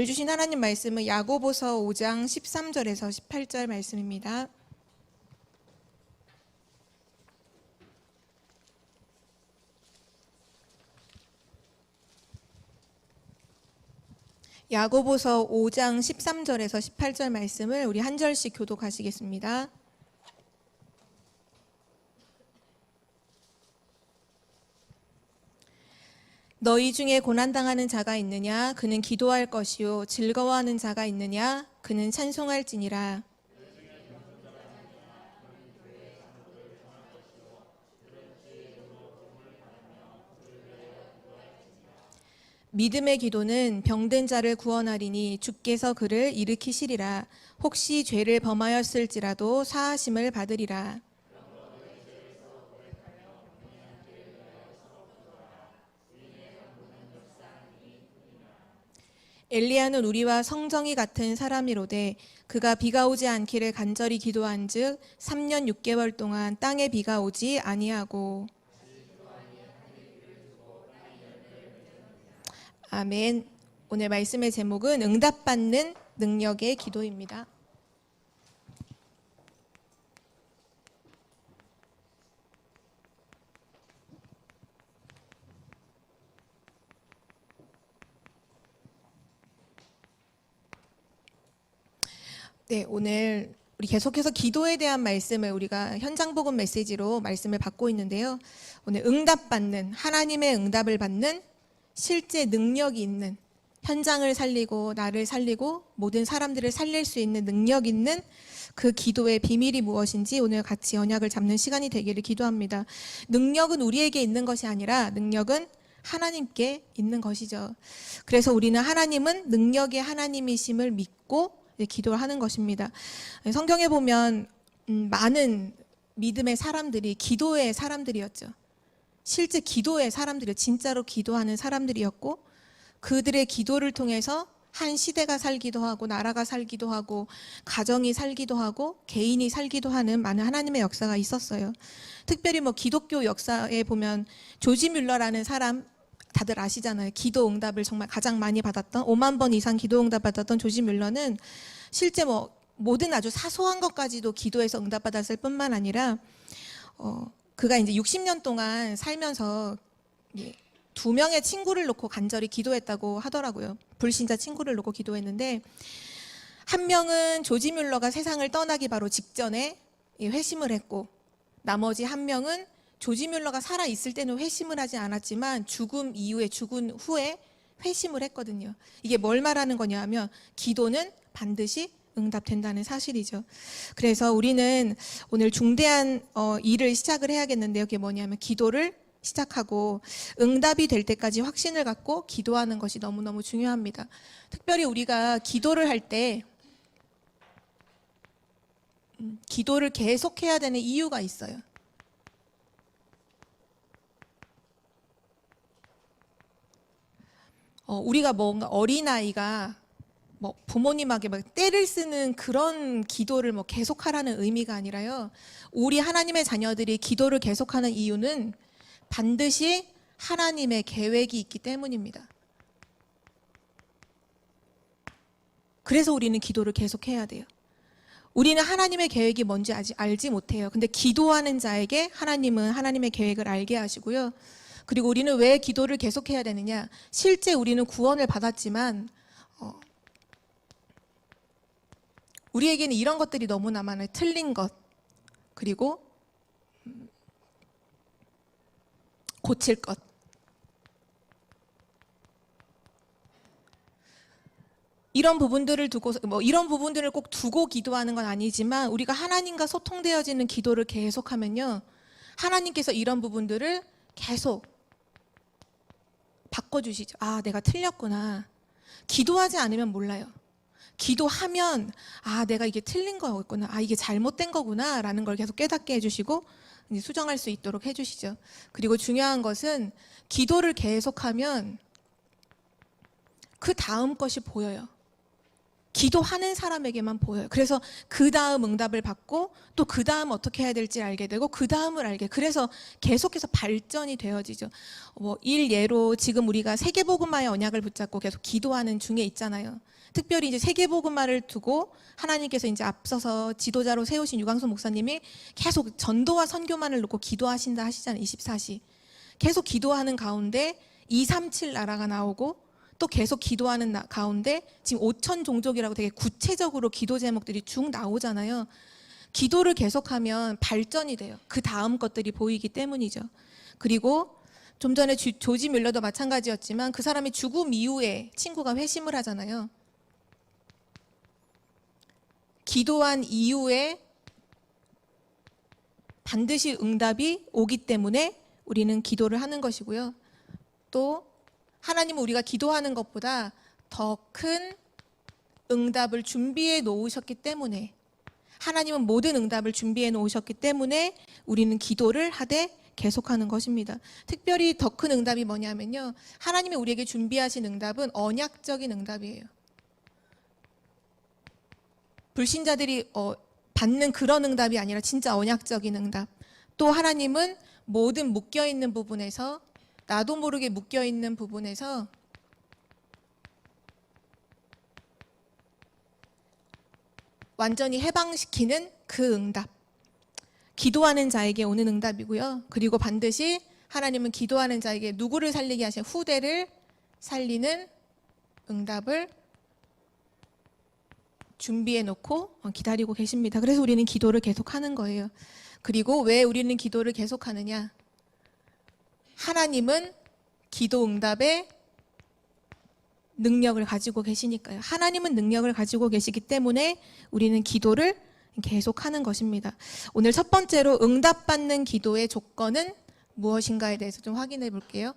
오늘 주신 하나님 말씀은 야고보서 5장 13절에서 18절 말씀입니다. 야고보서 5장 13절에서 18절 말씀을 우리 한 절씩 교독하시겠습니다. 너희 중에 고난당하는 자가 있느냐? 그는 기도할 것이요. 즐거워하는 자가 있느냐? 그는 찬송할지니라. 믿음의 기도는 병든 자를 구원하리니 주께서 그를 일으키시리라. 혹시 죄를 범하였을지라도 사하심을 받으리라. 엘리야는 우리와 성정이 같은 사람이로되 그가 비가 오지 않기를 간절히 기도한즉 3년 6개월 동안 땅에 비가 오지 아니하고. 아멘. 오늘 말씀의 제목은 응답받는 능력의 기도입니다. 네, 오늘 우리 계속해서 기도에 대한 말씀을 우리가 현장복음 메시지로 말씀을 받고 있는데요. 오늘 응답받는, 하나님의 응답을 받는 실제 능력이 있는, 현장을 살리고 나를 살리고 모든 사람들을 살릴 수 있는 능력 있는 그 기도의 비밀이 무엇인지 오늘 같이 언약을 잡는 시간이 되기를 기도합니다. 능력은 우리에게 있는 것이 아니라 능력은 하나님께 있는 것이죠. 그래서 우리는 하나님은 능력의 하나님이심을 믿고 기도를 하는 것입니다. 성경에 보면 많은 믿음의 사람들이 기도의 사람들이었죠. 실제 기도의 사람들이 진짜로 기도하는 사람들이었고 그들의 기도를 통해서 한 시대가 살기도 하고 나라가 살기도 하고 가정이 살기도 하고 개인이 살기도 하는 많은 하나님의 역사가 있었어요. 특별히 기독교 역사에 보면 조지 뮬러라는 사람 다들 아시잖아요. 기도 응답을 정말 가장 많이 받았던 5만 번 이상 기도 응답 받았던 조지 뮬러는 실제 모든 아주 사소한 것까지도 기도해서 응답받았을 뿐만 아니라 그가 이제 60년 동안 살면서 2명의 친구를 놓고 간절히 기도했다고 하더라고요. 불신자 친구를 놓고 기도했는데 한 명은 조지 뮬러가 세상을 떠나기 바로 직전에 회심을 했고 나머지 한 명은 조지 뮬러가 살아있을 때는 회심을 하지 않았지만 죽은 후에 회심을 했거든요. 이게 뭘 말하는 거냐 하면 기도는 반드시 응답된다는 사실이죠. 그래서 우리는 오늘 중대한 일을 시작을 해야겠는데요. 그게 뭐냐면 기도를 시작하고 응답이 될 때까지 확신을 갖고 기도하는 것이 너무너무 중요합니다. 특별히 우리가 기도를 할 때 기도를 계속해야 되는 이유가 있어요. 우리가 뭔가 어린아이가 부모님에게 떼를 쓰는 그런 기도를 계속하라는 의미가 아니라요. 우리 하나님의 자녀들이 기도를 계속하는 이유는 반드시 하나님의 계획이 있기 때문입니다. 그래서 우리는 기도를 계속해야 돼요. 우리는 하나님의 계획이 뭔지 아직 알지 못해요. 근데 기도하는 자에게 하나님은 하나님의 계획을 알게 하시고요. 그리고 우리는 왜 기도를 계속해야 되느냐? 실제 우리는 구원을 받았지만 우리에게는 이런 것들이 너무나 많아요. 틀린 것, 그리고 고칠 것. 이런 부분들을 두고 이런 부분들을 꼭 두고 기도하는 건 아니지만 우리가 하나님과 소통되어지는 기도를 계속하면요. 하나님께서 이런 부분들을 계속 바꿔주시죠. 아, 내가 틀렸구나. 기도하지 않으면 몰라요. 기도하면 내가 이게 틀린 거였구나. 이게 잘못된 거구나 라는 걸 계속 깨닫게 해주시고 이제 수정할 수 있도록 해주시죠. 그리고 중요한 것은 기도를 계속하면 그 다음 것이 보여요. 기도하는 사람에게만 보여요. 그래서 그 다음 응답을 받고 또 그 다음 어떻게 해야 될지 알게 되고 그 다음을 알게. 그래서 계속해서 발전이 되어지죠. 일예로 지금 우리가 세계복음화의 언약을 붙잡고 계속 기도하는 중에 있잖아요. 특별히 이제 세계복음화를 두고 하나님께서 이제 앞서서 지도자로 세우신 유광수 목사님이 계속 전도와 선교만을 놓고 기도하신다 하시잖아요. 24시. 계속 기도하는 가운데 237 나라가 나오고 또 계속 기도하는 가운데 지금 5천 종족이라고 되게 구체적으로 기도 제목들이 쭉 나오잖아요. 기도를 계속하면 발전이 돼요. 그 다음 것들이 보이기 때문이죠. 그리고 좀 전에 조지 뮬러도 마찬가지였지만 그 사람이 죽음 이후에 친구가 회심을 하잖아요. 기도한 이후에 반드시 응답이 오기 때문에 우리는 기도를 하는 것이고요. 또 하나님은 우리가 기도하는 것보다 더 큰 응답을 준비해 놓으셨기 때문에, 하나님은 모든 응답을 준비해 놓으셨기 때문에 우리는 기도를 하되 계속하는 것입니다. 특별히 더 큰 응답이 뭐냐면요, 하나님이 우리에게 준비하신 응답은 언약적인 응답이에요. 불신자들이 받는 그런 응답이 아니라 진짜 언약적인 응답. 또 하나님은 모든 묶여있는 부분에서, 나도 모르게 묶여있는 부분에서 완전히 해방시키는 그 응답, 기도하는 자에게 오는 응답이고요. 그리고 반드시 하나님은 기도하는 자에게 누구를 살리게 하신, 후대를 살리는 응답을 준비해 놓고 기다리고 계십니다. 그래서 우리는 기도를 계속하는 거예요. 그리고 왜 우리는 기도를 계속하느냐? 하나님은 기도 응답의 능력을 가지고 계시니까요. 하나님은 능력을 가지고 계시기 때문에 우리는 기도를 계속하는 것입니다. 오늘 첫 번째로 응답받는 기도의 조건은 무엇인가에 대해서 좀 확인해 볼게요.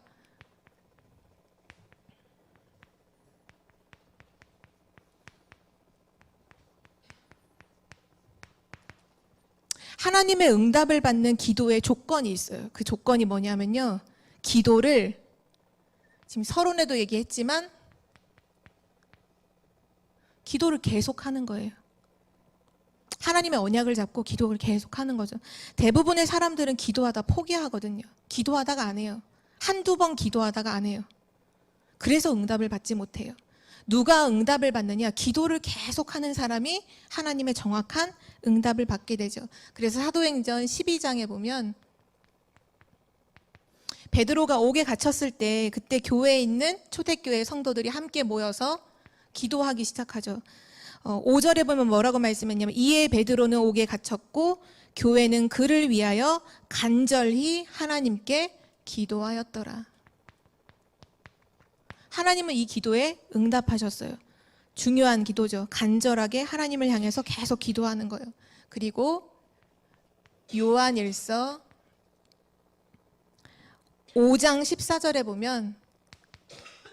하나님의 응답을 받는 기도의 조건이 있어요. 그 조건이 뭐냐면요, 기도를, 지금 서론에도 얘기했지만 기도를 계속하는 거예요. 하나님의 언약을 잡고 기도를 계속하는 거죠. 대부분의 사람들은 기도하다 포기하거든요. 기도하다가 안 해요. 한두 번 기도하다가 안 해요. 그래서 응답을 받지 못해요. 누가 응답을 받느냐? 기도를 계속하는 사람이 하나님의 정확한 응답을 받게 되죠. 그래서 사도행전 12장에 보면 베드로가 옥에 갇혔을 때, 그때 교회에 있는 초대교회 성도들이 함께 모여서 기도하기 시작하죠. 5절에 보면 뭐라고 말씀했냐면, 이에 베드로는 옥에 갇혔고 교회는 그를 위하여 간절히 하나님께 기도하였더라. 하나님은 이 기도에 응답하셨어요. 중요한 기도죠. 간절하게 하나님을 향해서 계속 기도하는 거예요. 그리고 요한일서 5장 14절에 보면,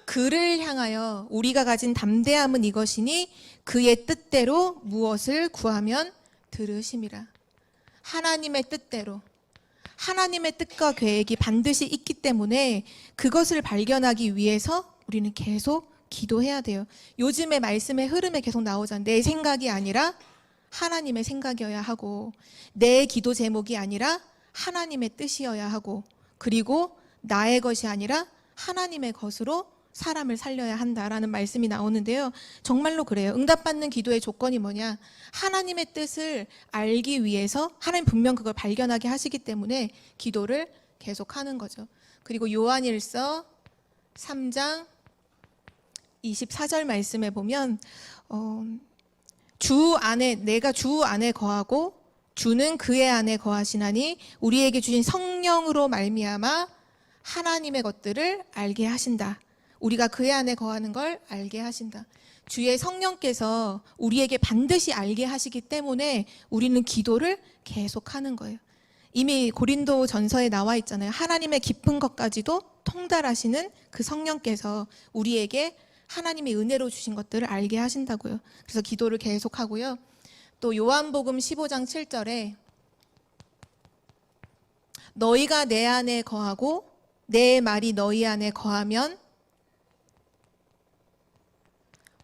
그를 향하여 우리가 가진 담대함은 이것이니 그의 뜻대로 무엇을 구하면 들으심이라. 하나님의 뜻대로, 하나님의 뜻과 계획이 반드시 있기 때문에 그것을 발견하기 위해서 우리는 계속 기도해야 돼요. 요즘에 말씀의 흐름에 계속 나오잖아요. 내 생각이 아니라 하나님의 생각이어야 하고, 내 기도 제목이 아니라 하나님의 뜻이어야 하고, 그리고 나의 것이 아니라 하나님의 것으로 사람을 살려야 한다라는 말씀이 나오는데요. 정말로 그래요. 응답받는 기도의 조건이 뭐냐? 하나님의 뜻을 알기 위해서, 하나님 분명 그걸 발견하게 하시기 때문에 기도를 계속하는 거죠. 그리고 요한일서 3장 24절 말씀에 보면, 주 안에, 내가 주 안에 거하고 주는 그의 안에 거하시나니 우리에게 주신 성령으로 말미암아 하나님의 것들을 알게 하신다. 우리가 그의 안에 거하는 걸 알게 하신다. 주의 성령께서 우리에게 반드시 알게 하시기 때문에 우리는 기도를 계속하는 거예요. 이미 고린도 전서에 나와 있잖아요. 하나님의 깊은 것까지도 통달하시는 그 성령께서 우리에게 하나님의 은혜로 주신 것들을 알게 하신다고요. 그래서 기도를 계속하고요. 또 요한복음 15장 7절에 너희가 내 안에 거하고 내 말이 너희 안에 거하면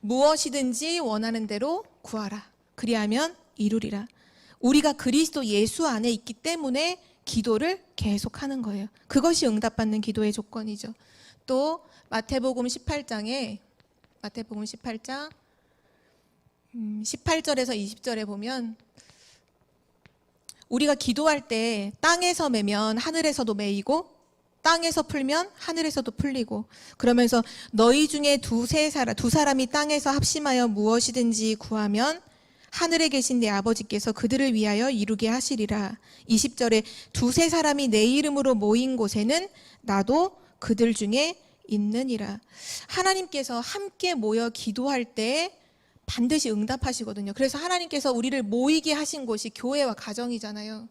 무엇이든지 원하는 대로 구하라. 그리하면 이루리라. 우리가 그리스도 예수 안에 있기 때문에 기도를 계속하는 거예요. 그것이 응답받는 기도의 조건이죠. 또 마태복음 18장 18절에서 20절에 보면 우리가 기도할 때 땅에서 매면 하늘에서도 매이고 땅에서 풀면 하늘에서도 풀리고, 그러면서 너희 중에 두 사람이 땅에서 합심하여 무엇이든지 구하면 하늘에 계신 내 아버지께서 그들을 위하여 이루게 하시리라. 20절에 두세 사람이 내 이름으로 모인 곳에는 나도 그들 중에 있느니라. 하나님께서 함께 모여 기도할 때 반드시 응답하시거든요. 그래서 하나님께서 우리를 모이게 하신 곳이 교회와 가정이잖아요.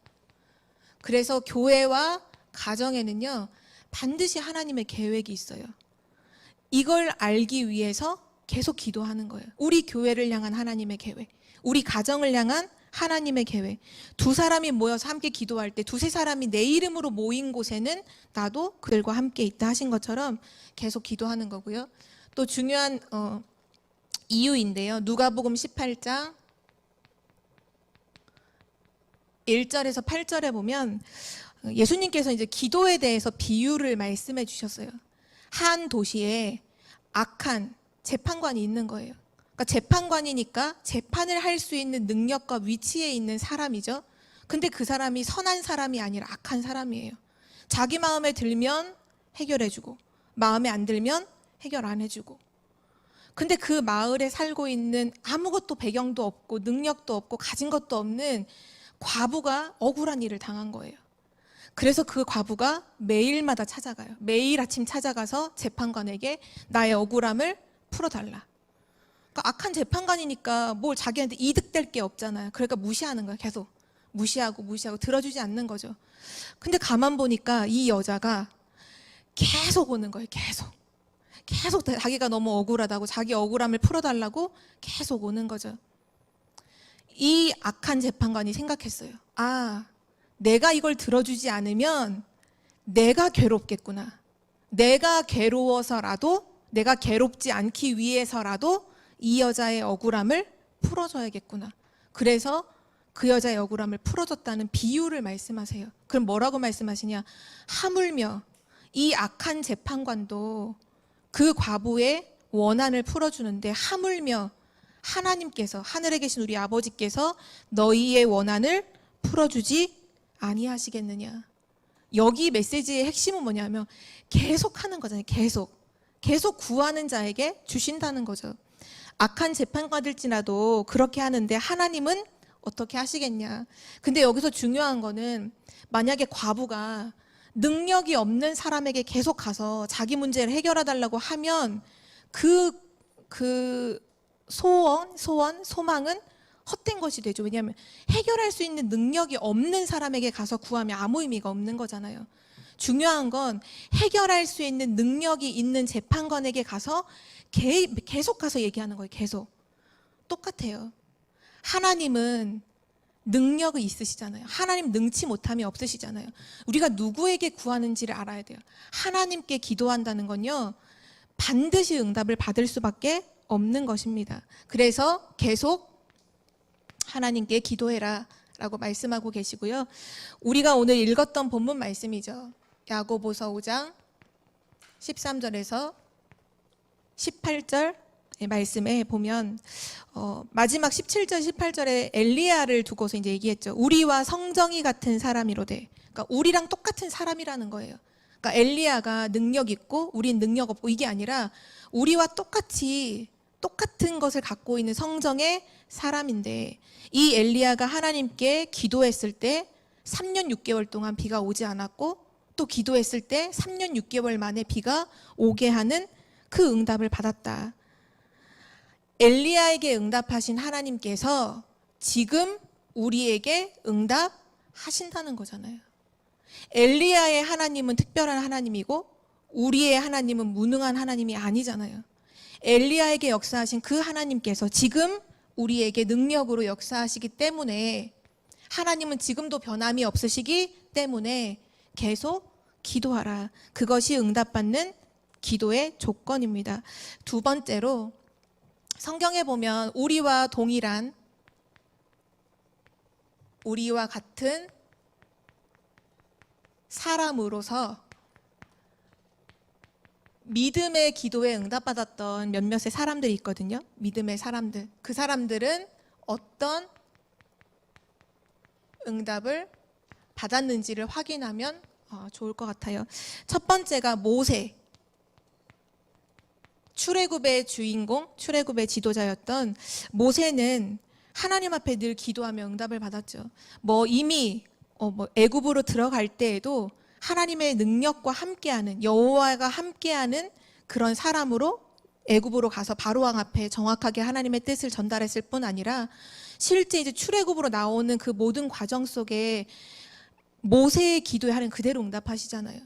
그래서 교회와 가정에는요, 반드시 하나님의 계획이 있어요. 이걸 알기 위해서 계속 기도하는 거예요. 우리 교회를 향한 하나님의 계획, 우리 가정을 향한 하나님의 계획. 두 사람이 모여서 함께 기도할 때 두세 사람이 내 이름으로 모인 곳에는 나도 그들과 함께 있다 하신 것처럼 계속 기도하는 거고요. 또 중요한 이유인데요. 누가복음 18장 1절에서 8절에 보면 예수님께서 이제 기도에 대해서 비유를 말씀해 주셨어요. 한 도시에 악한 재판관이 있는 거예요. 그러니까 재판관이니까 재판을 할 수 있는 능력과 위치에 있는 사람이죠. 근데 그 사람이 선한 사람이 아니라 악한 사람이에요. 자기 마음에 들면 해결해주고 마음에 안 들면 해결 안 해주고. 근데 그 마을에 살고 있는 아무것도 배경도 없고 능력도 없고 가진 것도 없는 과부가 억울한 일을 당한 거예요. 그래서 그 과부가 매일마다 찾아가요. 매일 아침 찾아가서 재판관에게 나의 억울함을 풀어달라. 그러니까 악한 재판관이니까 뭘 자기한테 이득될 게 없잖아요. 그러니까 무시하는 거예요. 계속 무시하고 들어주지 않는 거죠. 근데 가만 보니까 이 여자가 계속 오는 거예요. 계속 자기가 너무 억울하다고, 자기 억울함을 풀어달라고 계속 오는 거죠. 이 악한 재판관이 생각했어요. 아, 내가 이걸 들어주지 않으면 내가 괴롭겠구나. 내가 괴로워서라도, 내가 괴롭지 않기 위해서라도 이 여자의 억울함을 풀어줘야겠구나. 그래서 그 여자의 억울함을 풀어줬다는 비유를 말씀하세요. 그럼 뭐라고 말씀하시냐? 하물며 이 악한 재판관도 그 과부의 원한을 풀어주는데 하물며 하나님께서, 하늘에 계신 우리 아버지께서 너희의 원한을 풀어주지 아니하시겠느냐. 여기 메시지의 핵심은 뭐냐면 계속 하는 거잖아요. 계속 구하는 자에게 주신다는 거죠. 악한 재판관일지라도 그렇게 하는데 하나님은 어떻게 하시겠냐. 근데 여기서 중요한 거는 만약에 과부가 능력이 없는 사람에게 계속 가서 자기 문제를 해결해 달라고 하면 그 소망은 헛된 것이 되죠. 왜냐하면 해결할 수 있는 능력이 없는 사람에게 가서 구하면 아무 의미가 없는 거잖아요. 중요한 건 해결할 수 있는 능력이 있는 재판관에게 가서 계속 가서 얘기하는 거예요. 계속. 똑같아요. 하나님은 능력이 있으시잖아요. 하나님 능치 못함이 없으시잖아요. 우리가 누구에게 구하는지를 알아야 돼요. 하나님께 기도한다는 건요, 반드시 응답을 받을 수밖에 없는 것입니다. 그래서 계속 하나님께 기도해라 라고 말씀하고 계시고요. 우리가 오늘 읽었던 본문 말씀이죠. 야고보서 5장 13절에서 18절 말씀에 보면 마지막 17절 18절에 엘리야를 두고서 이제 얘기했죠. 우리와 성정이 같은 사람이로되, 그러니까 우리랑 똑같은 사람이라는 거예요. 그러니까 엘리야가 능력 있고 우린 능력 없고 이게 아니라 우리와 똑같은 것을 갖고 있는 성정의 사람인데, 이 엘리야가 하나님께 기도했을 때 3년 6개월 동안 비가 오지 않았고, 또 기도했을 때 3년 6개월 만에 비가 오게 하는 그 응답을 받았다. 엘리야에게 응답하신 하나님께서 지금 우리에게 응답하신다는 거잖아요. 엘리야의 하나님은 특별한 하나님이고 우리의 하나님은 무능한 하나님이 아니잖아요. 엘리야에게 역사하신 그 하나님께서 지금 우리에게 능력으로 역사하시기 때문에, 하나님은 지금도 변함이 없으시기 때문에 계속 기도하라. 그것이 응답받는 기도의 조건입니다. 두 번째로 성경에 보면 우리와 동일한, 우리와 같은 사람으로서 믿음의 기도에 응답받았던 몇몇의 사람들이 있거든요. 믿음의 사람들. 그 사람들은 어떤 응답을 받았는지를 확인하면 좋을 것 같아요. 첫 번째가 모세. 출애굽의 주인공, 출애굽의 지도자였던 모세는 하나님 앞에 늘 기도하며 응답을 받았죠. 이미 애굽으로 들어갈 때에도 하나님의 능력과 함께하는, 여호와가 함께하는 그런 사람으로 애굽으로 가서 바로왕 앞에 정확하게 하나님의 뜻을 전달했을 뿐 아니라 실제 이제 출애굽으로 나오는 그 모든 과정 속에 모세의 기도에 하나님 그대로 응답하시잖아요.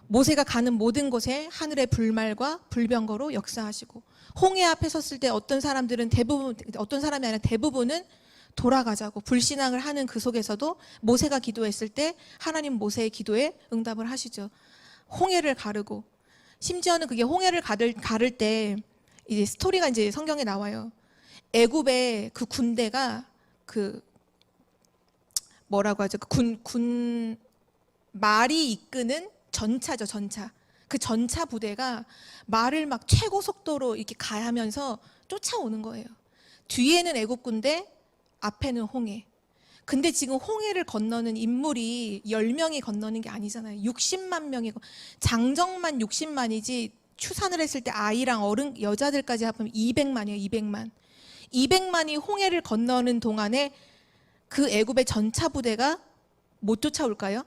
모세가 가는 모든 곳에 하늘의 불말과 불병거로 역사하시고, 홍해 앞에 섰을 때 어떤 사람이 아니라 대부분은 돌아가자고 불신앙을 하는 그 속에서도 모세가 기도했을 때 하나님 모세의 기도에 응답을 하시죠. 홍해를 가르고, 심지어는 그게 홍해를 가를 때 이제 스토리가 이제 성경에 나와요. 애굽의 그 군대가 말이 이끄는 전차죠, 전차. 그 전차 부대가 말을 막 최고 속도로 이렇게 가하면서 쫓아오는 거예요. 뒤에는 애굽 군대, 앞에는 홍해. 근데 지금 홍해를 건너는 인물이 10명이 건너는 게 아니잖아요. 60만 명이고, 장정만 60만이지 추산을 했을 때 아이랑 어른, 여자들까지 합하면 200만이에요, 200만. 200만이 홍해를 건너는 동안에 그 애굽의 전차 부대가 못 쫓아올까요?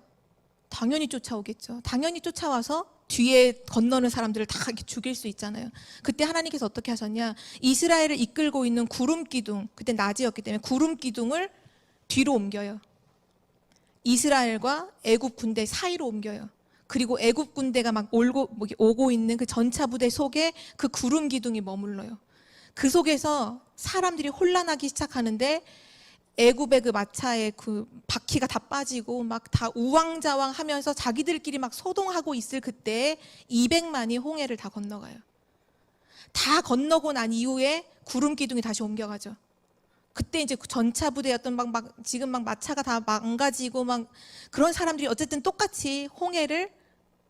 당연히 쫓아오겠죠. 당연히 쫓아와서 뒤에 건너는 사람들을 다 이렇게 죽일 수 있잖아요. 그때 하나님께서 어떻게 하셨냐? 이스라엘을 이끌고 있는 구름 기둥, 그때 낮이었기 때문에 구름 기둥을 뒤로 옮겨요. 이스라엘과 애굽 군대 사이로 옮겨요. 그리고 애굽 군대가 막 오고 있는 그 전차 부대 속에 그 구름 기둥이 머물러요. 그 속에서 사람들이 혼란하기 시작하는데 애굽의 그 마차에 그 바퀴가 다 빠지고 막 다 우왕좌왕 하면서 자기들끼리 막 소동하고 있을 그때 200만이 홍해를 다 건너가요. 다 건너고 난 이후에 구름 기둥이 다시 옮겨가죠. 그때 이제 전차 부대였던 지금 마차가 다 망가지고 그런 사람들이 어쨌든 똑같이 홍해를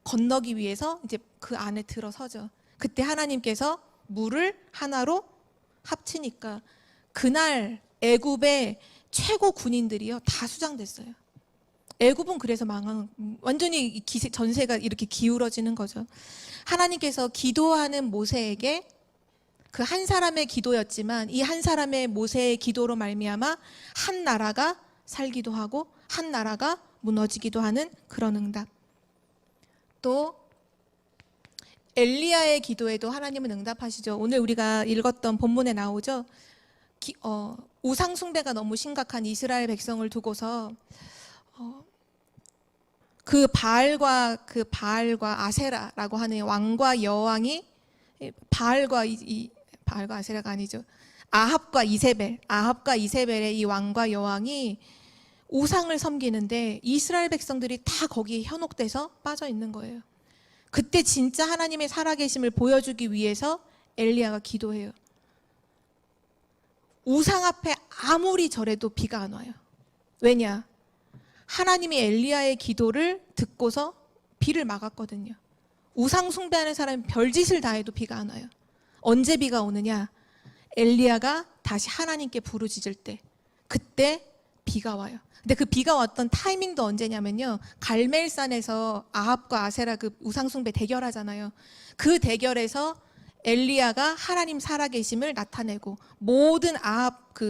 건너기 위해서 이제 그 안에 들어서죠. 그때 하나님께서 물을 하나로 합치니까 그날 애굽의 최고 군인들이요 다 수장됐어요. 애굽은 그래서 완전히 전세가 이렇게 기울어지는 거죠. 하나님께서 기도하는 모세에게 그 한 사람의 기도였지만 이 한 사람의 모세의 기도로 말미암아 한 나라가 살기도 하고 한 나라가 무너지기도 하는 그런 응답. 또 엘리야의 기도에도 하나님은 응답하시죠. 오늘 우리가 읽었던 본문에 나오죠. 우상 숭배가 너무 심각한 이스라엘 백성을 두고서 그 바알과 아세라라고 하는 왕과 여왕이 바알과 아세라가 아니죠. 아합과 이세벨의 이 왕과 여왕이 우상을 섬기는데 이스라엘 백성들이 다 거기에 현혹돼서 빠져 있는 거예요. 그때 진짜 하나님의 살아계심을 보여주기 위해서 엘리야가 기도해요. 우상 앞에 아무리 절해도 비가 안 와요. 왜냐? 하나님이 엘리야의 기도를 듣고서 비를 막았거든요. 우상 숭배하는 사람이 별짓을 다 해도 비가 안 와요. 언제 비가 오느냐? 엘리야가 다시 하나님께 부르짖을 때, 그때 비가 와요. 근데 그 비가 왔던 타이밍도 언제냐면요, 갈멜산에서 아합과 아세라 그 우상 숭배 대결하잖아요. 그 대결에서 엘리야가 하나님 살아계심을 나타내고 모든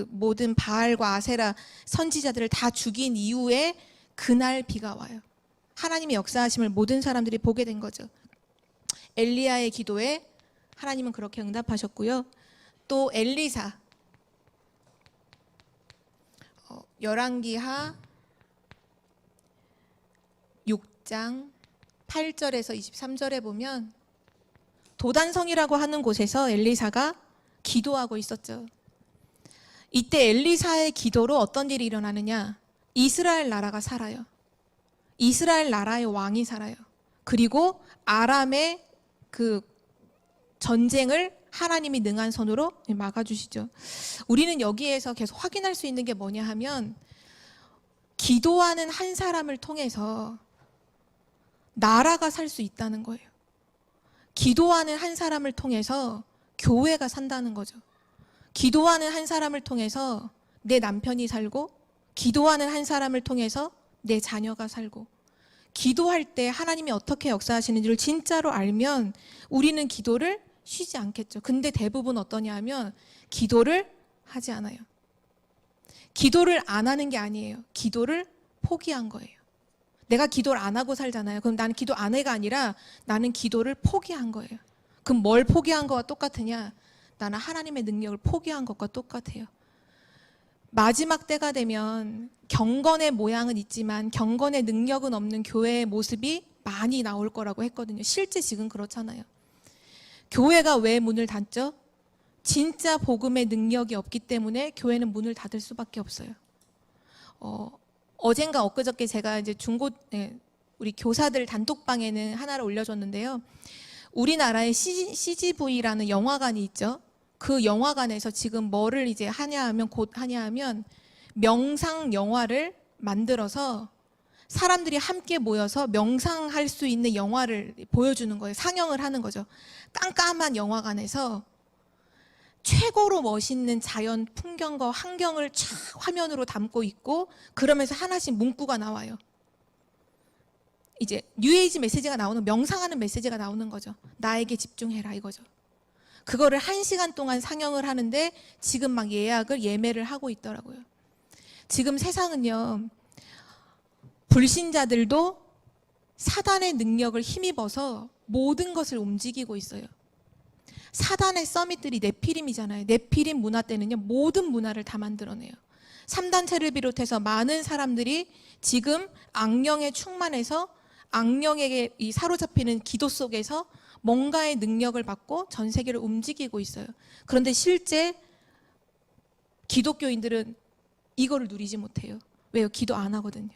모든 바알과 아세라 선지자들을 다 죽인 이후에 그날 비가 와요. 하나님의 역사하심을 모든 사람들이 보게 된 거죠. 엘리야의 기도에 하나님은 그렇게 응답하셨고요. 또 엘리사, 열왕기하 6장 8절에서 23절에 보면 도단성이라고 하는 곳에서 엘리사가 기도하고 있었죠. 이때 엘리사의 기도로 어떤 일이 일어나느냐? 이스라엘 나라가 살아요. 이스라엘 나라의 왕이 살아요. 그리고 아람의 그 전쟁을 하나님이 능한 손으로 막아주시죠. 우리는 여기에서 계속 확인할 수 있는 게 뭐냐 하면 기도하는 한 사람을 통해서 나라가 살 수 있다는 거예요. 기도하는 한 사람을 통해서 교회가 산다는 거죠. 기도하는 한 사람을 통해서 내 남편이 살고, 기도하는 한 사람을 통해서 내 자녀가 살고, 기도할 때 하나님이 어떻게 역사하시는지를 진짜로 알면 우리는 기도를 쉬지 않겠죠. 근데 대부분 어떠냐 하면 기도를 하지 않아요. 기도를 안 하는 게 아니에요. 기도를 포기한 거예요. 내가 기도를 안 하고 살잖아요. 그럼 나는 기도 안 해가 아니라 나는 기도를 포기한 거예요. 그럼 뭘 포기한 거와 똑같으냐? 나는 하나님의 능력을 포기한 것과 똑같아요. 마지막 때가 되면 경건의 모양은 있지만 경건의 능력은 없는 교회의 모습이 많이 나올 거라고 했거든요. 실제 지금 그렇잖아요. 교회가 왜 문을 닫죠? 진짜 복음의 능력이 없기 때문에 교회는 문을 닫을 수밖에 없어요. 어젠가 엊그저께 제가 이제 우리 교사들 단톡방에는 하나를 올려줬는데요. 우리나라에 CGV라는 영화관이 있죠. 그 영화관에서 지금 뭐를 이제 하냐 하면 명상 영화를 만들어서 사람들이 함께 모여서 명상할 수 있는 영화를 보여주는 거예요. 상영을 하는 거죠. 깜깜한 영화관에서 최고로 멋있는 자연 풍경과 환경을 쫙 화면으로 담고 있고, 그러면서 하나씩 문구가 나와요. 이제 뉴에이지 메시지가 나오는, 명상하는 메시지가 나오는 거죠. 나에게 집중해라 이거죠. 그거를 1시간 동안 상영을 하는데 지금 막 예매를 하고 있더라고요. 지금 세상은요, 불신자들도 사단의 능력을 힘입어서 모든 것을 움직이고 있어요. 사단의 서밋들이 네피림이잖아요. 네피림 문화 때는요, 모든 문화를 다 만들어내요. 3단체를 비롯해서 많은 사람들이 지금 악령에 충만해서 악령에게 이 사로잡히는 기도 속에서 뭔가의 능력을 받고 전 세계를 움직이고 있어요. 그런데 실제 기독교인들은 이거를 누리지 못해요. 왜요? 기도 안 하거든요.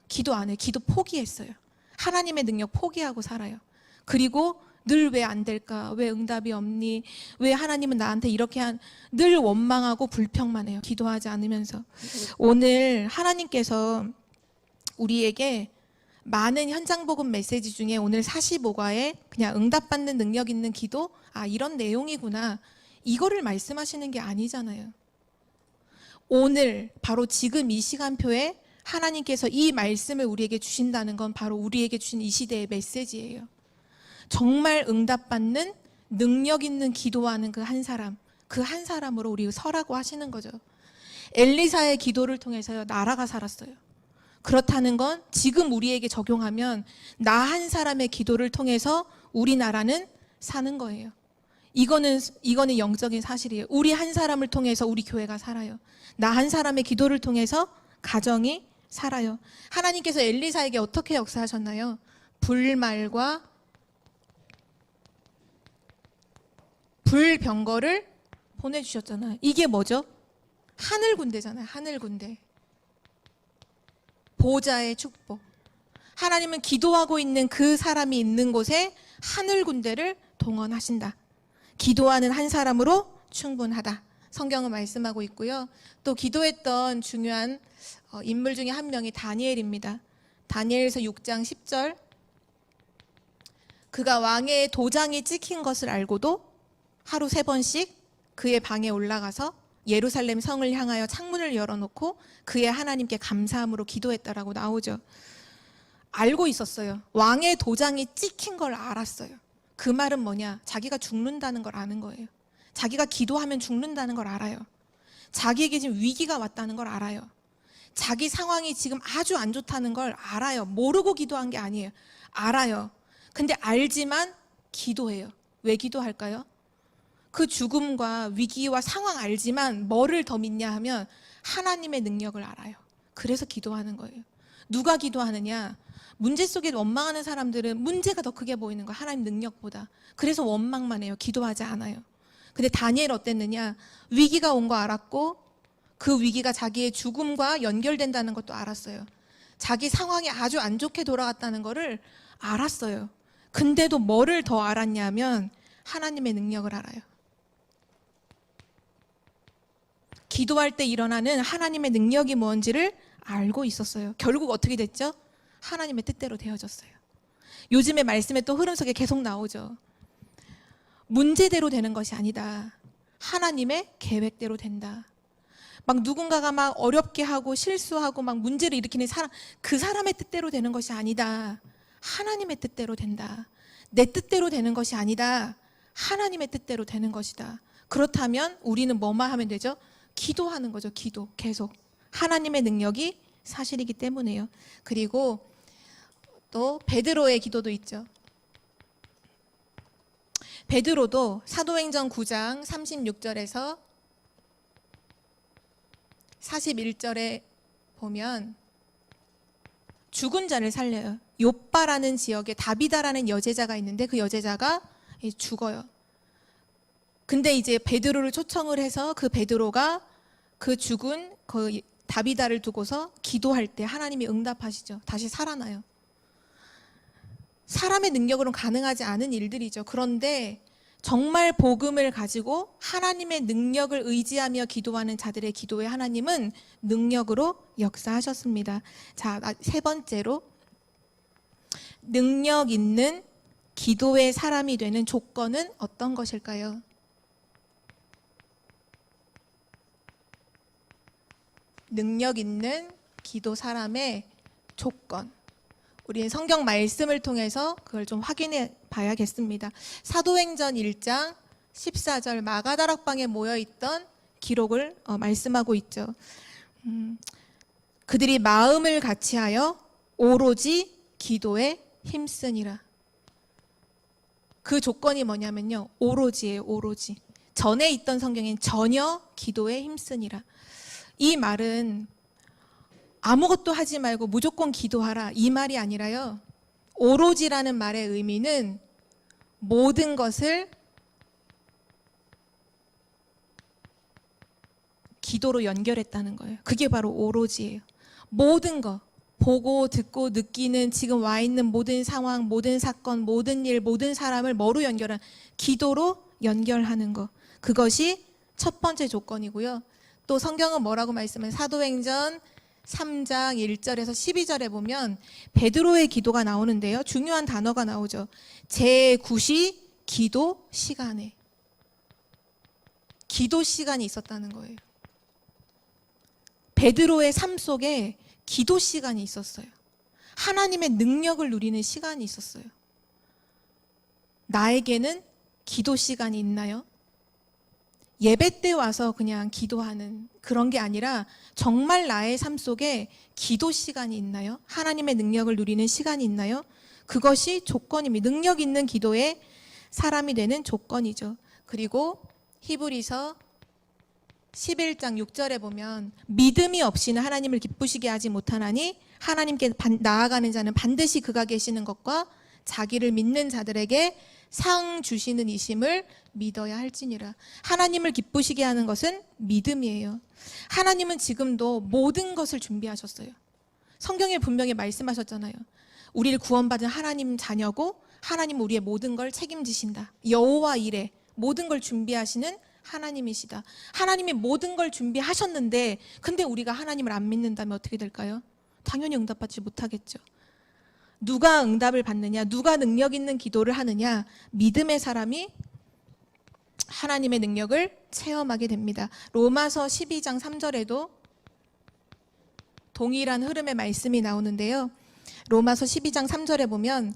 기도 안 해요. 기도 포기했어요. 하나님의 능력 포기하고 살아요. 그리고 늘 왜 안 될까? 왜 응답이 없니? 왜 하나님은 나한테 이렇게 늘 원망하고 불평만 해요. 기도하지 않으면서. 오늘 하나님께서 우리에게 많은 현장복음 메시지 중에 오늘 45과에 그냥 응답받는 능력 있는 기도? 이런 내용이구나. 이거를 말씀하시는 게 아니잖아요. 오늘 바로 지금 이 시간표에 하나님께서 이 말씀을 우리에게 주신다는 건 바로 우리에게 주신 이 시대의 메시지예요. 정말 응답받는 능력 있는 기도하는 그 한 사람, 그 한 사람으로 우리 서라고 하시는 거죠. 엘리사의 기도를 통해서 나라가 살았어요. 그렇다는 건 지금 우리에게 적용하면 나 한 사람의 기도를 통해서 우리나라는 사는 거예요. 이거는 영적인 사실이에요. 우리 한 사람을 통해서 우리 교회가 살아요. 나 한 사람의 기도를 통해서 가정이 살아요. 하나님께서 엘리사에게 어떻게 역사하셨나요? 불말과 불병거를 보내주셨잖아요. 이게 뭐죠? 하늘 군대잖아요. 하늘 군대. 보좌의 축복. 하나님은 기도하고 있는 그 사람이 있는 곳에 하늘 군대를 동원하신다. 기도하는 한 사람으로 충분하다. 성경은 말씀하고 있고요. 또 기도했던 중요한 인물 중에 한 명이 다니엘입니다. 다니엘서 6장 10절. 그가 왕의 도장이 찍힌 것을 알고도 하루 3번씩 그의 방에 올라가서 예루살렘 성을 향하여 창문을 열어놓고 그의 하나님께 감사함으로 기도했다라고 나오죠. 알고 있었어요. 왕의 도장이 찍힌 걸 알았어요. 그 말은 뭐냐? 자기가 죽는다는 걸 아는 거예요. 자기가 기도하면 죽는다는 걸 알아요. 자기에게 지금 위기가 왔다는 걸 알아요. 자기 상황이 지금 아주 안 좋다는 걸 알아요. 모르고 기도한 게 아니에요. 알아요. 근데 알지만 기도해요. 왜 기도할까요? 그 죽음과 위기와 상황 알지만 뭐를 더 믿냐 하면 하나님의 능력을 알아요. 그래서 기도하는 거예요. 누가 기도하느냐? 문제 속에 원망하는 사람들은 문제가 더 크게 보이는 거예요. 하나님 능력보다. 그래서 원망만 해요. 기도하지 않아요. 근데 다니엘 어땠느냐? 위기가 온 거 알았고 그 위기가 자기의 죽음과 연결된다는 것도 알았어요. 자기 상황이 아주 안 좋게 돌아갔다는 거를 알았어요. 근데도 뭐를 더 알았냐면 하나님의 능력을 알아요. 기도할 때 일어나는 하나님의 능력이 뭔지를 알고 있었어요. 결국 어떻게 됐죠? 하나님의 뜻대로 되어졌어요. 요즘에 말씀에 또 흐름 속에 계속 나오죠. 문제대로 되는 것이 아니다. 하나님의 계획대로 된다. 막 누군가가 막 어렵게 하고 실수하고 막 문제를 일으키는 사람, 그 사람의 뜻대로 되는 것이 아니다. 하나님의 뜻대로 된다. 내 뜻대로 되는 것이 아니다. 하나님의 뜻대로 되는 것이다. 그렇다면 우리는 뭐만 하면 되죠? 기도하는 거죠. 기도. 계속. 하나님의 능력이 사실이기 때문에요. 그리고 또 베드로의 기도도 있죠. 베드로도 사도행전 9장 36절에서 41절에 보면 죽은 자를 살려요. 욥바라는 지역에 다비다라는 여제자가 있는데 그 여제자가 죽어요. 근데 이제 베드로를 초청을 해서 그 베드로가 그 죽은 그 다비다를 두고서 기도할 때 하나님이 응답하시죠. 다시 살아나요. 사람의 능력으로는 가능하지 않은 일들이죠. 그런데 정말 복음을 가지고 하나님의 능력을 의지하며 기도하는 자들의 기도에 하나님은 능력으로 역사하셨습니다. 자, 세 번째로 능력 있는 기도의 사람이 되는 조건은 어떤 것일까요? 능력 있는 기도 사람의 조건. 우리는 성경 말씀을 통해서 그걸 좀 확인해 봐야겠습니다. 사도행전 1장 14절 마가다락방에 모여있던 기록을 말씀하고 있죠. 그들이 마음을 같이하여 오로지 기도에 힘쓰니라. 그 조건이 뭐냐면요. 오로지예요. 오로지. 전에 있던 성경엔 전혀 기도에 힘쓰니라. 이 말은 아무것도 하지 말고 무조건 기도하라 이 말이 아니라요. 오로지라는 말의 의미는 모든 것을 기도로 연결했다는 거예요. 그게 바로 오로지예요. 모든 것, 보고 듣고 느끼는 지금 와 있는 모든 상황, 모든 사건, 모든 일, 모든 사람을 뭐로 연결한? 기도로 연결하는 것. 그것이 첫 번째 조건이고요. 또 성경은 뭐라고 말씀해요? 사도행전 3장 1절에서 12절에 보면 베드로의 기도가 나오는데요. 중요한 단어가 나오죠. 제9시 기도 시간에. 기도 시간이 있었다는 거예요. 베드로의 삶 속에 기도 시간이 있었어요. 하나님의 능력을 누리는 시간이 있었어요. 나에게는 기도 시간이 있나요? 예배 때 와서 그냥 기도하는 그런 게 아니라 정말 나의 삶 속에 기도 시간이 있나요? 하나님의 능력을 누리는 시간이 있나요? 그것이 조건입니다. 능력 있는 기도의 사람이 되는 조건이죠. 그리고 히브리서 11장 6절에 보면 믿음이 없이는 하나님을 기쁘시게 하지 못하나니 하나님께 나아가는 자는 반드시 그가 계시는 것과 자기를 믿는 자들에게 상 주시는 이심을 믿어야 할지니라. 하나님을 기쁘시게 하는 것은 믿음이에요. 하나님은 지금도 모든 것을 준비하셨어요. 성경에 분명히 말씀하셨잖아요. 우리를 구원받은 하나님 자녀고 하나님은 우리의 모든 걸 책임지신다. 여호와 이레 모든 걸 준비하시는 하나님이시다. 하나님이 모든 걸 준비하셨는데 근데 우리가 하나님을 안 믿는다면 어떻게 될까요? 당연히 응답받지 못하겠죠. 누가 응답을 받느냐? 누가 능력 있는 기도를 하느냐? 믿음의 사람이 하나님의 능력을 체험하게 됩니다. 로마서 12장 3절에도 동일한 흐름의 말씀이 나오는데요. 로마서 12장 3절에 보면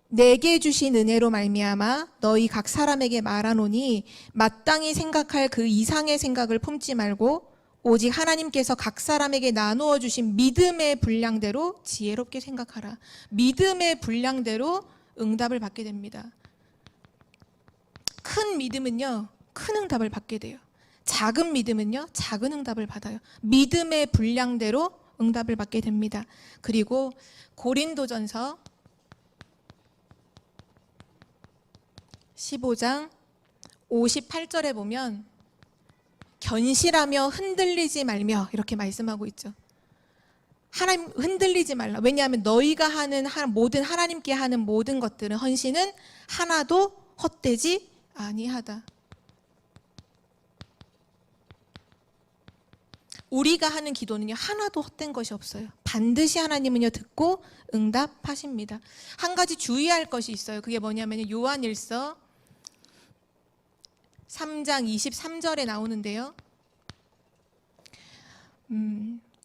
내게 주신 은혜로 말미암아 너희 각 사람에게 말하노니 마땅히 생각할 그 이상의 생각을 품지 말고 오직 하나님께서 각 사람에게 나누어 주신 믿음의 분량대로 지혜롭게 생각하라. 믿음의 분량대로 응답을 받게 됩니다. 큰 믿음은요, 큰 응답을 받게 돼요. 작은 믿음은요, 작은 응답을 받아요. 믿음의 분량대로 응답을 받게 됩니다. 그리고 고린도전서 15장 58절에 보면 견실하며 흔들리지 말며 이렇게 말씀하고 있죠. 하나님 흔들리지 말라. 왜냐하면 너희가 하는 모든 하나님께 하는 모든 것들은 헌신은 하나도 헛되지 아니하다. 우리가 하는 기도는요, 하나도 헛된 것이 없어요. 반드시 하나님은요, 듣고 응답하십니다. 한 가지 주의할 것이 있어요. 그게 뭐냐면 요한일서 3장 23절에 나오는데요.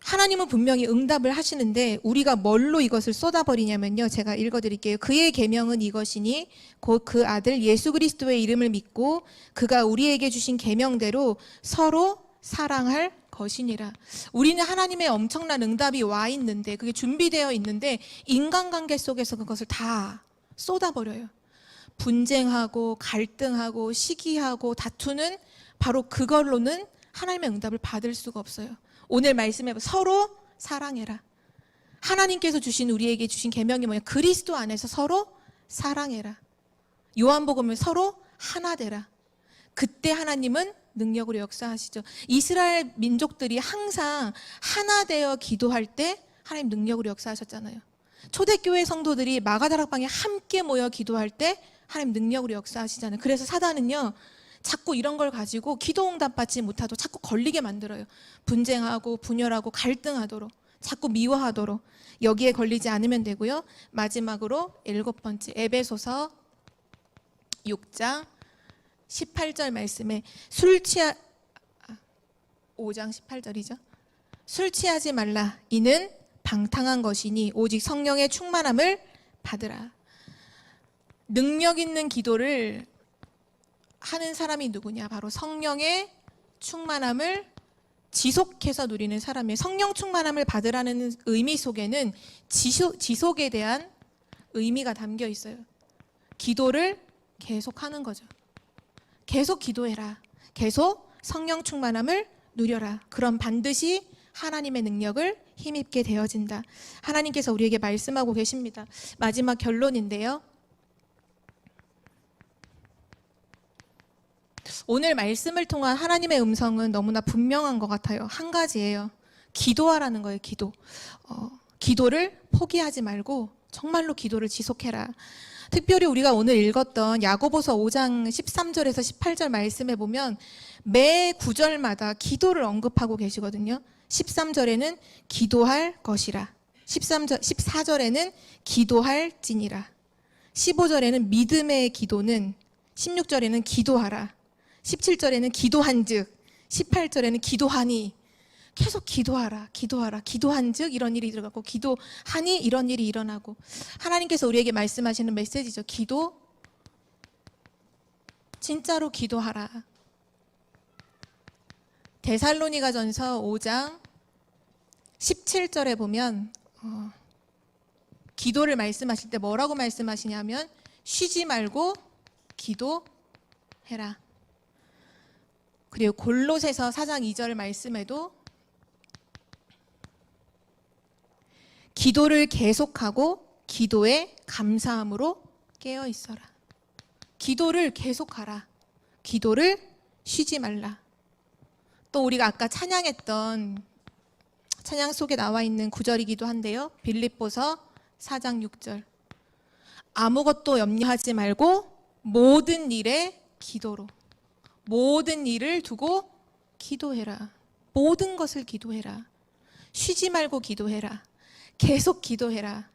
하나님은 분명히 응답을 하시는데 우리가 뭘로 이것을 쏟아버리냐면요, 제가 읽어드릴게요. 그의 계명은 이것이니 곧 그 아들 예수 그리스도의 이름을 믿고 그가 우리에게 주신 계명대로 서로 사랑할 것이니라. 우리는 하나님의 엄청난 응답이 와 있는데, 그게 준비되어 있는데 인간관계 속에서 그것을 다 쏟아버려요. 분쟁하고 갈등하고 시기하고 다투는 바로 그걸로는 하나님의 응답을 받을 수가 없어요. 오늘 말씀에 서로 사랑해라. 하나님께서 주신, 우리에게 주신 계명이 뭐냐? 그리스도 안에서 서로 사랑해라. 요한복음은 서로 하나 되라. 그때 하나님은 능력으로 역사하시죠. 이스라엘 민족들이 항상 하나 되어 기도할 때 하나님 능력으로 역사하셨잖아요. 초대교회 성도들이 마가다락방에 함께 모여 기도할 때 하나님 능력으로 역사하시잖아요. 그래서 사단은요, 자꾸 이런 걸 가지고 기도 응답 받지 못하도록 자꾸 걸리게 만들어요. 분쟁하고 분열하고 갈등하도록, 자꾸 미워하도록. 여기에 걸리지 않으면 되고요. 마지막으로 7번째, 에베소서 6장 18절 말씀에 5장 18절이죠. 술 취하지 말라. 이는 방탕한 것이니 오직 성령의 충만함을 받으라. 능력 있는 기도를 하는 사람이 누구냐? 바로 성령의 충만함을 지속해서 누리는 사람이에요. 성령 충만함을 받으라는 의미 속에는 지속에 대한 의미가 담겨 있어요. 기도를 계속하는 거죠. 계속 기도해라. 계속 성령 충만함을 누려라. 그럼 반드시 하나님의 능력을 힘입게 되어진다. 하나님께서 우리에게 말씀하고 계십니다. 마지막 결론인데요. 오늘 말씀을 통한 하나님의 음성은 너무나 분명한 것 같아요. 한 가지예요. 기도하라는 거예요. 기도를 포기하지 말고 정말로 기도를 지속해라. 특별히 우리가 오늘 읽었던 야고보서 5장 13절에서 18절 말씀에 보면 매 구절마다 기도를 언급하고 계시거든요. 13절에는 기도할 것이라, 14절에는 기도할지니라, 15절에는 믿음의 기도는, 16절에는 기도하라, 17절에는 기도한즉, 18절에는 기도하니. 계속 기도하라, 기도하라, 기도한즉 이런 일이 들어가고, 기도하니 이런 일이 일어나고. 하나님께서 우리에게 말씀하시는 메시지죠. 기도, 진짜로 기도하라. 데살로니가전서 5장 17절에 보면 기도를 말씀하실 때 뭐라고 말씀하시냐면 쉬지 말고 기도해라. 그리고 골로새서 4장 2절 말씀에도 기도를 계속하고 기도에 감사함으로 깨어 있어라. 기도를 계속하라. 기도를 쉬지 말라. 또 우리가 아까 찬양했던 찬양 속에 나와 있는 구절이기도 한데요. 빌립보서 4장 6절. 아무것도 염려하지 말고 모든 일에 기도로. 모든 일을 두고 기도해라. 모든 것을 기도해라. 쉬지 말고 기도해라. 계속 기도해라.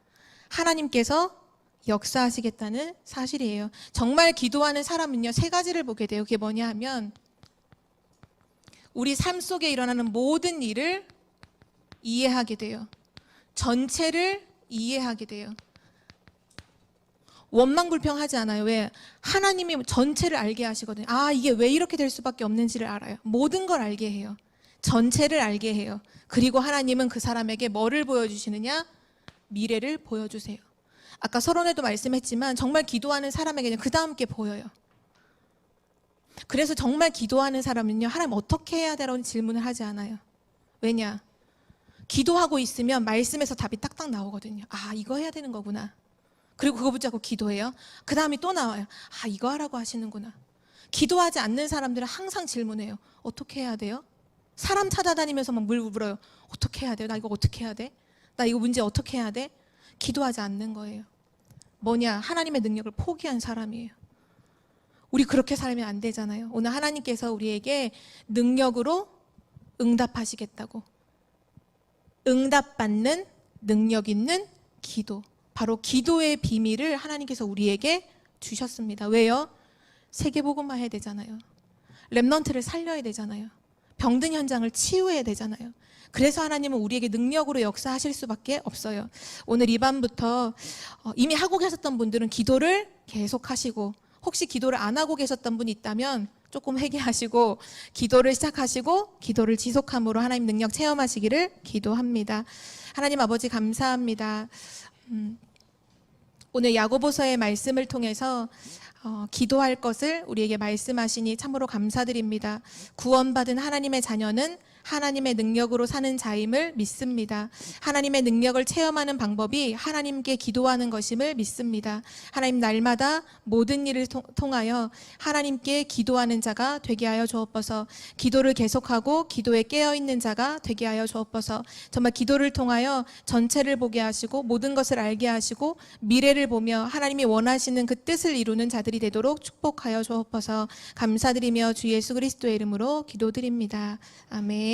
하나님께서 역사하시겠다는 사실이에요. 정말 기도하는 사람은요, 세 가지를 보게 돼요. 그게 뭐냐 하면 우리 삶 속에 일어나는 모든 일을 이해하게 돼요. 전체를 이해하게 돼요. 원망불평하지 않아요. 왜? 하나님이 전체를 알게 하시거든요. 아, 이게 왜 이렇게 될 수밖에 없는지를 알아요. 모든 걸 알게 해요. 전체를 알게 해요. 그리고 하나님은 그 사람에게 뭐를 보여주시느냐? 미래를 보여주세요. 아까 서론에도 말씀했지만 정말 기도하는 사람에게는 그 다음 게 보여요. 그래서 정말 기도하는 사람은요, 하나님 어떻게 해야 되라는 질문을 하지 않아요. 왜냐? 기도하고 있으면 말씀에서 답이 딱딱 나오거든요. 아, 이거 해야 되는 거구나. 그리고 그거 붙잡고 기도해요. 그 다음이 또 나와요. 아, 이거 하라고 하시는구나. 기도하지 않는 사람들은 항상 질문해요. 어떻게 해야 돼요? 사람 찾아다니면서 막 물어요. 어떻게 해야 돼요? 나 이거 어떻게 해야 돼? 나 이거 문제 어떻게 해야 돼? 기도하지 않는 거예요. 뭐냐? 하나님의 능력을 포기한 사람이에요. 우리 그렇게 살면 안 되잖아요. 오늘 하나님께서 우리에게 능력으로 응답하시겠다고. 응답받는 능력 있는 기도. 바로 기도의 비밀을 하나님께서 우리에게 주셨습니다. 왜요? 세계복음화해야 되잖아요. 렘넌트를 살려야 되잖아요. 병든 현장을 치유해야 되잖아요. 그래서 하나님은 우리에게 능력으로 역사하실 수밖에 없어요. 오늘 이 밤부터 이미 하고 계셨던 분들은 기도를 계속 하시고, 혹시 기도를 안 하고 계셨던 분이 있다면 조금 회개하시고 기도를 시작하시고 기도를 지속함으로 하나님 능력 체험하시기를 기도합니다. 하나님 아버지 감사합니다. 오늘 야고보서의 말씀을 통해서 기도할 것을 우리에게 말씀하시니 참으로 감사드립니다. 구원받은 하나님의 자녀는 하나님의 능력으로 사는 자임을 믿습니다. 하나님의 능력을 체험하는 방법이 하나님께 기도하는 것임을 믿습니다. 하나님, 날마다 모든 일을 통하여 하나님께 기도하는 자가 되게 하여 주옵소서. 기도를 계속하고 기도에 깨어있는 자가 되게 하여 주옵소서. 정말 기도를 통하여 전체를 보게 하시고 모든 것을 알게 하시고 미래를 보며 하나님이 원하시는 그 뜻을 이루는 자들이 되도록 축복하여 주옵소서. 감사드리며 주 예수 그리스도의 이름으로 기도드립니다. 아멘.